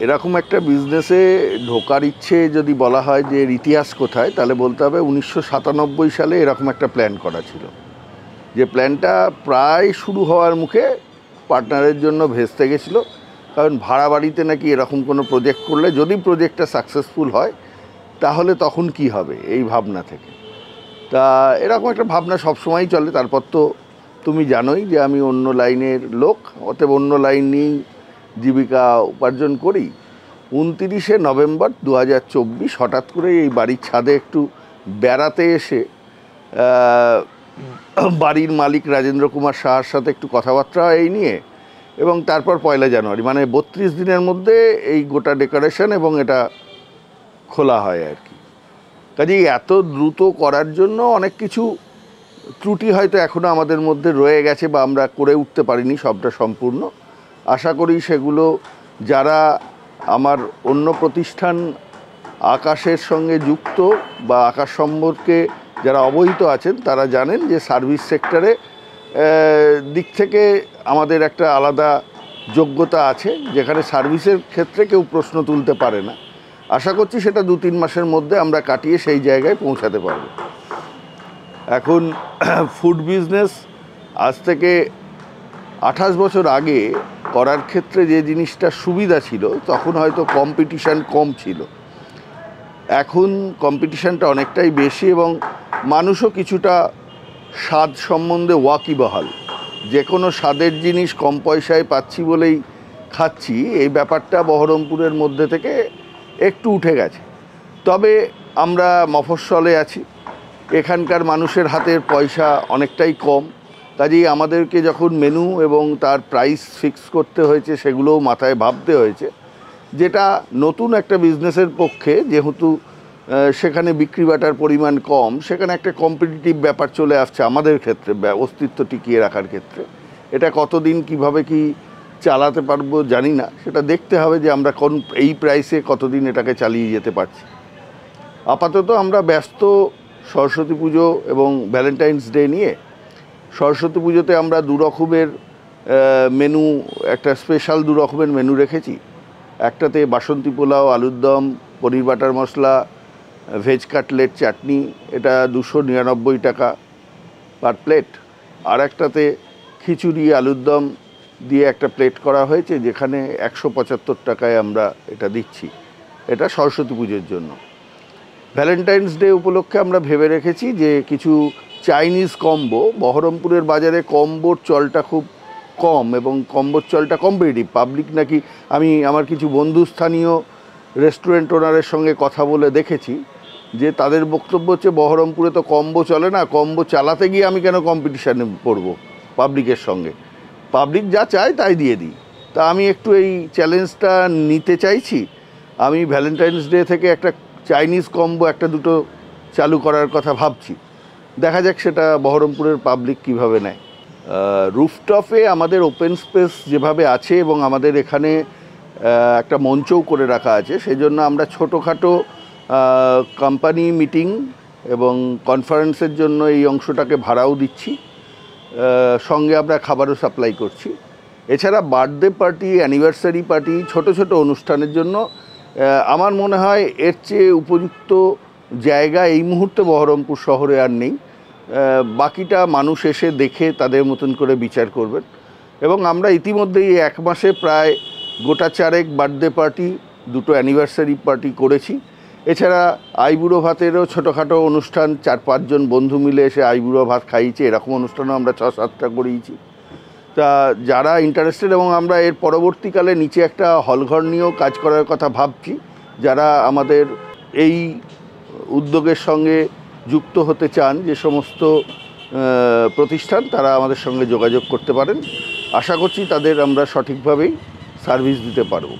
এরকম একটা বিজনেসে ঢোকার ইচ্ছে যদি বলা হয় যে এর ইতিহাস কোথায়, তাহলে বলতে হবে 1997 সালে এরকম একটা প্ল্যান করা ছিল, যে প্ল্যানটা প্রায় শুরু হওয়ার মুখে পার্টনারের জন্য ভেস্তে গেছিলো। কারণ ভাড়া বাড়িতে নাকি এরকম কোনো প্রজেক্ট করলে যদি প্রজেক্টটা সাকসেসফুল হয় তাহলে তখন কি হবে, এই ভাবনা থেকে। তা এরকম একটা ভাবনা সবসময়ই চলে। তারপর তো তুমি জানোই যে আমি অন্য লাইনের লোক, অতএব অন্য লাইন নিয়েই জীবিকা উপার্জন করি। 29শে নভেম্বর 2024 হঠাৎ করে এই বাড়ির ছাদে একটু বেড়াতে এসে বাড়ির মালিক রাজেন্দ্র কুমার সাহার সাথে একটু কথাবার্তা এই নিয়ে, এবং তারপর 1 জানুয়ারি মানে 32 দিনের মধ্যে এই গোটা ডেকোরেশন এবং এটা খোলা হয় আর কি। কাজেই এত দ্রুত করার জন্য অনেক কিছু ত্রুটি হয়তো এখনও আমাদের মধ্যে রয়ে গেছে বা আমরা করে উঠতে পারিনি সবটা সম্পূর্ণ। আশা করি সেগুলো যারা আমার অন্য প্রতিষ্ঠান আকাশের সঙ্গে যুক্ত বা আকাশ সম্পর্কে যারা অবহিত আছেন তারা জানেন যে সার্ভিস সেক্টরে দিক থেকে আমাদের একটা আলাদা যোগ্যতা আছে, যেখানে সার্ভিসের ক্ষেত্রে কেউ প্রশ্ন তুলতে পারে না। আশা করছি সেটা 2-3 মাসের মধ্যে আমরা কাটিয়ে সেই জায়গায় পৌঁছাতে পারব। এখন ফুড বিজনেস আজ থেকে 28 বছর আগে করার ক্ষেত্রে যে জিনিসটা সুবিধা ছিল, তখন হয়তো কম্পিটিশান কম ছিল। এখন কম্পিটিশানটা অনেকটাই বেশি এবং মানুষও কিছুটা স্বাদ সম্বন্ধে ওয়াকিবহাল। যে কোনো স্বাদের জিনিস কম পয়সায় পাচ্ছি বলেই খাচ্ছি, এই ব্যাপারটা বহরমপুরের মধ্যে থেকে একটু উঠে গেছে। তবে আমরা মফস্বলে আছি, এখানকার মানুষের হাতের পয়সা অনেকটাই কম। কাজেই আমাদেরকে যখন মেনু এবং তার প্রাইস ফিক্স করতে হয়েছে সেগুলোও মাথায় ভাবতে হয়েছে, যেটা নতুন একটা বিজনেসের পক্ষে, যেহেতু সেখানে বিক্রি বাটার পরিমাণ কম, সেখানে একটা কম্পিটিটিভ ব্যাপার চলে আসছে আমাদের ক্ষেত্রে অস্তিত্ব টিকিয়ে রাখার ক্ষেত্রে। এটা কতদিন কিভাবে কি চালাতে পারবো জানি না, সেটা দেখতে হবে যে আমরা কোন এই প্রাইসে কতদিন এটাকে চালিয়ে যেতে পারছি। আপাতত আমরা ব্যস্ত সরস্বতী পুজো এবং ভ্যালেন্টাইন্স ডে নিয়ে। সরস্বতী পুজোতে আমরা 2 রকমের মেনু, একটা স্পেশাল 2 রকমের মেনু রেখেছি। একটাতে বাসন্তী পোলাও, আলুর দম, পনির বাটার মশলা, ভেজ কাটলেট, চাটনি, এটা 299 টাকা পার প্লেট। আর একটাতে খিচুড়ি, আলুর দম দিয়ে একটা প্লেট করা হয়েছে, যেখানে 175 টাকায় আমরা এটা দিচ্ছি। এটা সরস্বতী পুজোর জন্য। ভ্যালেন্টাইন্স ডে উপলক্ষে আমরা ভেবে রেখেছি যে কিছু চাইনিজ কম্বো। বহরমপুরের বাজারে কম্বোর চলটা খুব কম এবং কম্বোর চলটা কম্পিটিটিভ। পাবলিক নাকি, আমি আমার কিছু বন্ধু স্থানীয় রেস্টুরেন্ট ওনারের সঙ্গে কথা বলে দেখেছি যে তাদের বক্তব্য হচ্ছে বহরমপুরে তো কম্বো চলে না, কম্বো চালাতে গিয়ে আমি কেন কম্পিটিশানে পড়বো পাবলিকের সঙ্গে, পাবলিক যা চায় তাই দিয়ে দিই। তা আমি একটু এই চ্যালেঞ্জটা নিতে চাইছি। আমি ভ্যালেন্টাইন্স ডে থেকে একটা চাইনিজ কম্বো 1-2 চালু করার কথা ভাবছি। দেখা যাক সেটা বহরমপুরের পাবলিক কিভাবে নেয়। রুফটপে আমাদের ওপেন স্পেস যেভাবে আছে এবং আমাদের এখানে একটা মঞ্চও করে রাখা আছে, সেই জন্য আমরা ছোটোখাটো কোম্পানি মিটিং এবং কনফারেন্সের জন্য এই অংশটাকে ভাড়াও দিচ্ছি। সঙ্গে আমরা খাবারও সাপ্লাই করছি। এছাড়া বার্থডে পার্টি, অ্যানিভার্সারি পার্টি, ছোট ছোট অনুষ্ঠানের জন্য আমার মনে হয় এর চেয়ে উপযুক্ত জায়গা এই মুহূর্তে বহরমপুর শহরে আর নেই। বাকিটা মানুষ এসে দেখে তাদের মতন করে বিচার করবেন। এবং আমরা ইতিমধ্যেই 1 মাসে প্রায় গোটা 4 বার্থডে পার্টি, 2 অ্যানিভার্সারি পার্টি করেছি। এছাড়া আইবুড়ো ভাতেরও ছোটোখাটো অনুষ্ঠান, 4-5 জন বন্ধু মিলে এসে আইবুড়ো ভাত খাইয়েছে, এরকম অনুষ্ঠানও আমরা 6-7টা করিয়েছি। তা যারা ইন্টারেস্টেড, এবং আমরা এর পরবর্তীকালে নিচে একটা হলঘর নিয়েও কাজ করার কথা ভাবছি। যারা আমাদের এই উদ্যোগের সঙ্গে যুক্ত হতে চান, যে সমস্ত প্রতিষ্ঠান, তারা আমাদের সঙ্গে যোগাযোগ করতে পারেন। আশা করছি তাদের আমরা সঠিকভাবেই সার্ভিস দিতে পারব।